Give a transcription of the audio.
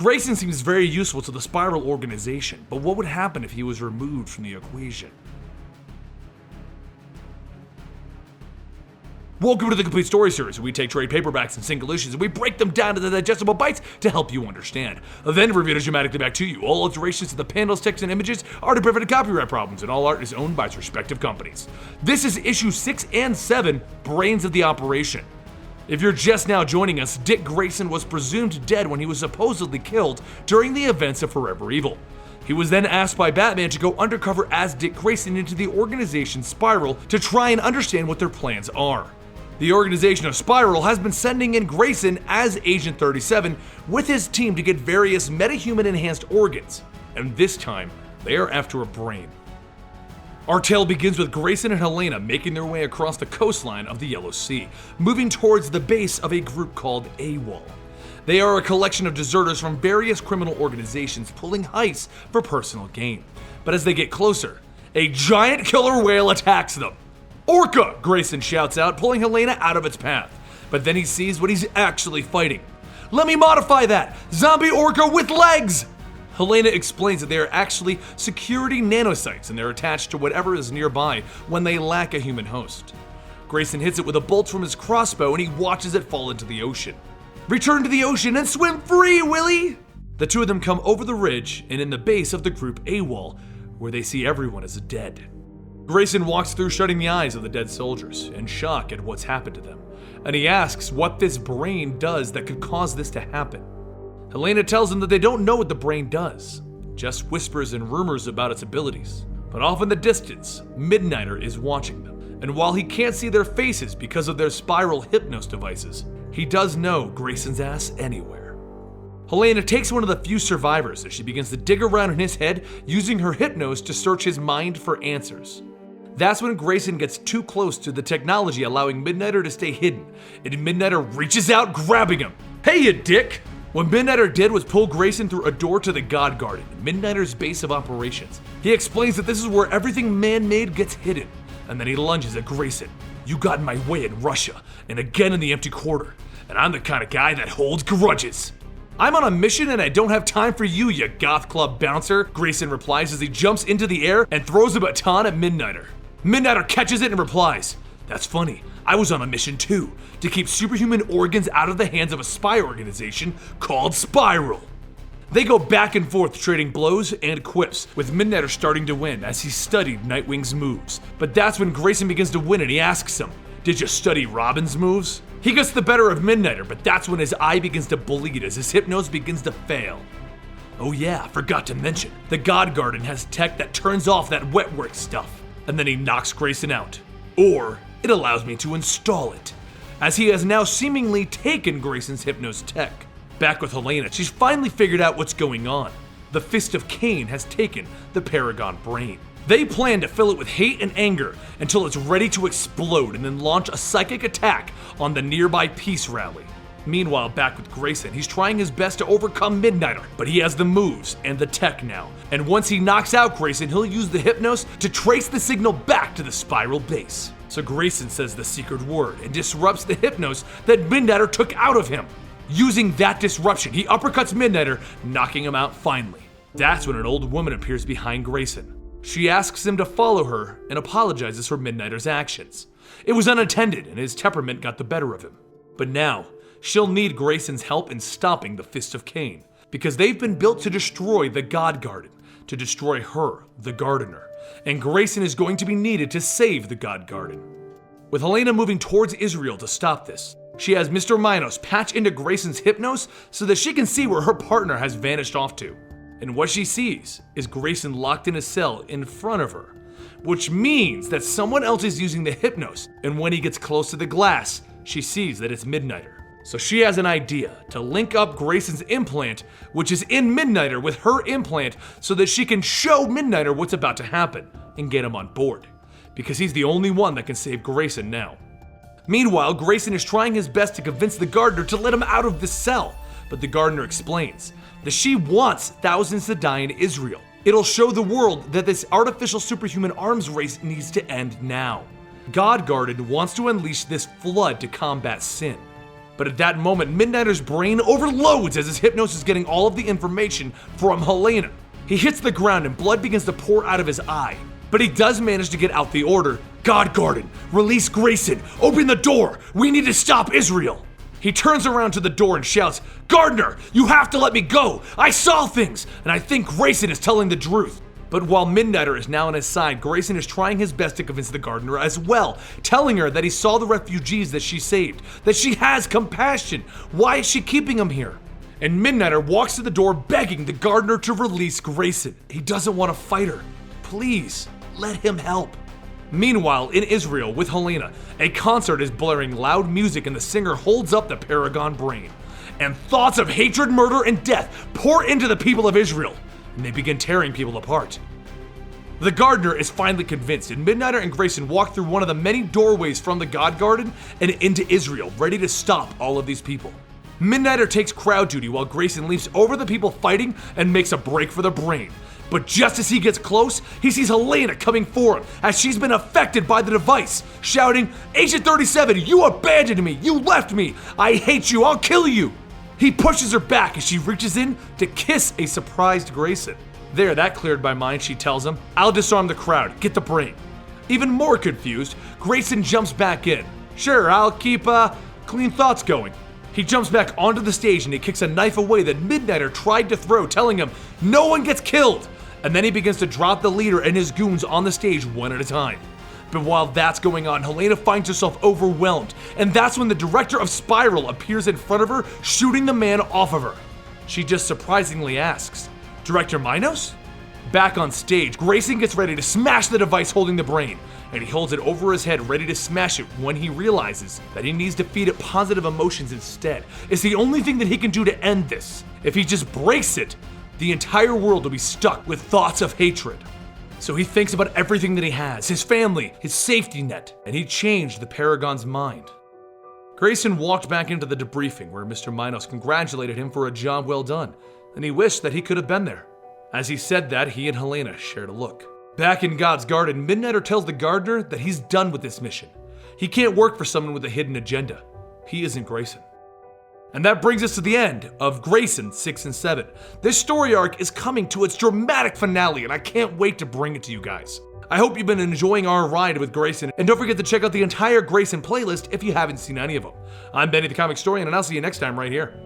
Grayson seems very useful to the Spiral organization, but what would happen if he was removed from the equation? Welcome to the Complete Story Series, where we take trade paperbacks and single issues and we break them down into digestible bites to help you understand. Then review it dramatically back to you. All alterations to the panels, text, and images are to prevent copyright problems, and all art is owned by its respective companies. This is issue 6 and 7, Brains of the Operation. If you're just now joining us, Dick Grayson was presumed dead when he was supposedly killed during the events of Forever Evil. He was then asked by Batman to go undercover as Dick Grayson into the organization Spiral to try and understand what their plans are. The organization of Spiral has been sending in Grayson as Agent 37 with his team to get various metahuman enhanced organs, and this time they are after a brain. Our tale begins with Grayson and Helena making their way across the coastline of the Yellow Sea, moving towards the base of a group called AWOL. They are a collection of deserters from various criminal organizations pulling heists for personal gain. But as they get closer, a giant killer whale attacks them. "Orca!" Grayson shouts out, pulling Helena out of its path. But then he sees what he's actually fighting. "Let me modify that! Zombie orca with legs!" Helena explains that they are actually security nanocytes and they're attached to whatever is nearby when they lack a human host. Grayson hits it with a bolt from his crossbow and he watches it fall into the ocean. "Return to the ocean and swim free, Willie!" The two of them come over the ridge and in the base of the group AWOL, where they see everyone as dead. Grayson walks through shutting the eyes of the dead soldiers, in shock at what's happened to them, and he asks what this brain does that could cause this to happen. Helena tells him that they don't know what the brain does, just whispers and rumors about its abilities. But off in the distance, Midnighter is watching them, and while he can't see their faces because of their Spiral Hypnos devices, he does know Grayson's ass anywhere. Helena takes one of the few survivors as she begins to dig around in his head using her Hypnos to search his mind for answers. That's when Grayson gets too close to the technology allowing Midnighter to stay hidden, and Midnighter reaches out, grabbing him. "Hey, you dick!" What Midnighter did was pull Grayson through a door to the God Garden, Midnighter's base of operations. He explains that this is where everything man-made gets hidden, and then he lunges at Grayson. "You got in my way in Russia, and again in the Empty Quarter, and I'm the kind of guy that holds grudges. I'm on a mission and I don't have time for you, you goth club bouncer," Grayson replies as he jumps into the air and throws a baton at Midnighter. Midnighter catches it and replies, "That's funny, I was on a mission too, to keep superhuman organs out of the hands of a spy organization called Spiral." They go back and forth trading blows and quips, with Midnighter starting to win as he studied Nightwing's moves. But that's when Grayson begins to win and he asks him, "Did you study Robin's moves?" He gets the better of Midnighter, but that's when his eye begins to bleed as his Hypnos begins to fail. "Oh yeah, forgot to mention, the God Garden has tech that turns off that wetwork stuff." And then he knocks Grayson out. Or, it allows me to install it, as he has now seemingly taken Grayson's Hypnos tech. Back with Helena, she's finally figured out what's going on. The Fist of Cain has taken the Paragon brain. They plan to fill it with hate and anger until it's ready to explode and then launch a psychic attack on the nearby peace rally. Meanwhile, back with Grayson, he's trying his best to overcome Midnighter, but he has the moves and the tech now. And once he knocks out Grayson, he'll use the Hypnos to trace the signal back to the Spiral base. So Grayson says the secret word and disrupts the Hypnos that Midnighter took out of him. Using that disruption, he uppercuts Midnighter, knocking him out finally. That's when an old woman appears behind Grayson. She asks him to follow her and apologizes for Midnighter's actions. It was unintended and his temperament got the better of him. But now, she'll need Grayson's help in stopping the Fist of Cain, because they've been built to destroy the God Garden, to destroy her, the Gardener, and Grayson is going to be needed to save the God Garden. With Helena moving towards Israel to stop this, she has Mr. Minos patch into Grayson's Hypnos so that she can see where her partner has vanished off to. And what she sees is Grayson locked in a cell in front of her, which means that someone else is using the Hypnos, and when he gets close to the glass, she sees that it's Midnighter. So she has an idea to link up Grayson's implant, which is in Midnighter, with her implant so that she can show Midnighter what's about to happen and get him on board, because he's the only one that can save Grayson now. Meanwhile, Grayson is trying his best to convince the Gardener to let him out of the cell, but the Gardener explains that she wants thousands to die in Israel. It'll show the world that this artificial superhuman arms race needs to end now. God Garden wants to unleash this flood to combat sin. But at that moment, Midnighter's brain overloads as his hypnos is getting all of the information from Helena. He hits the ground and blood begins to pour out of his eye. But he does manage to get out the order. God Garden, release Grayson, open the door, we need to stop Israel. He turns around to the door and shouts, Gardner, you have to let me go. I saw things, and I think Grayson is telling the truth. But while Midnighter is now on his side, Grayson is trying his best to convince the gardener as well, telling her that he saw the refugees that she saved, that she has compassion. Why is she keeping him here? And Midnighter walks to the door begging the gardener to release Grayson. He doesn't want to fight her. Please, let him help. Meanwhile, in Israel with Helena, a concert is blaring loud music and the singer holds up the Paragon brain. And thoughts of hatred, murder, and death pour into the people of Israel, and they begin tearing people apart. The gardener is finally convinced, and Midnighter and Grayson walk through one of the many doorways from the God Garden and into Israel, ready to stop all of these people. Midnighter takes crowd duty while Grayson leaps over the people fighting and makes a break for the brain. But just as he gets close, he sees Helena coming for him as she's been affected by the device, shouting, Agent 37, you abandoned me, you left me, I hate you, I'll kill you. He pushes her back as she reaches in to kiss a surprised Grayson. There, that cleared my mind, she tells him. I'll disarm the crowd, get the brain. Even more confused, Grayson jumps back in. Sure, I'll keep clean thoughts going. He jumps back onto the stage and he kicks a knife away that Midnighter tried to throw, telling him, no one gets killed. And then he begins to drop the leader and his goons on the stage one at a time. But while that's going on, Helena finds herself overwhelmed, and that's when the director of Spiral appears in front of her, shooting the man off of her. She just surprisingly asks, Director Minos? Back on stage, Grayson gets ready to smash the device holding the brain, and he holds it over his head ready to smash it when he realizes that he needs to feed it positive emotions instead. It's the only thing that he can do to end this. If he just breaks it, the entire world will be stuck with thoughts of hatred. So he thinks about everything that he has, his family, his safety net, and he changed the Paragon's mind. Grayson walked back into the debriefing where Mr. Minos congratulated him for a job well done, and he wished that he could have been there. As he said that, he and Helena shared a look. Back in God's Garden, Midnighter tells the gardener that he's done with this mission. He can't work for someone with a hidden agenda. He isn't Grayson. And that brings us to the end of Grayson 6 and 7. This story arc is coming to its dramatic finale, and I can't wait to bring it to you guys. I hope you've been enjoying our ride with Grayson, and don't forget to check out the entire Grayson playlist if you haven't seen any of them. I'm Benny the Comicstorian, and I'll see you next time right here.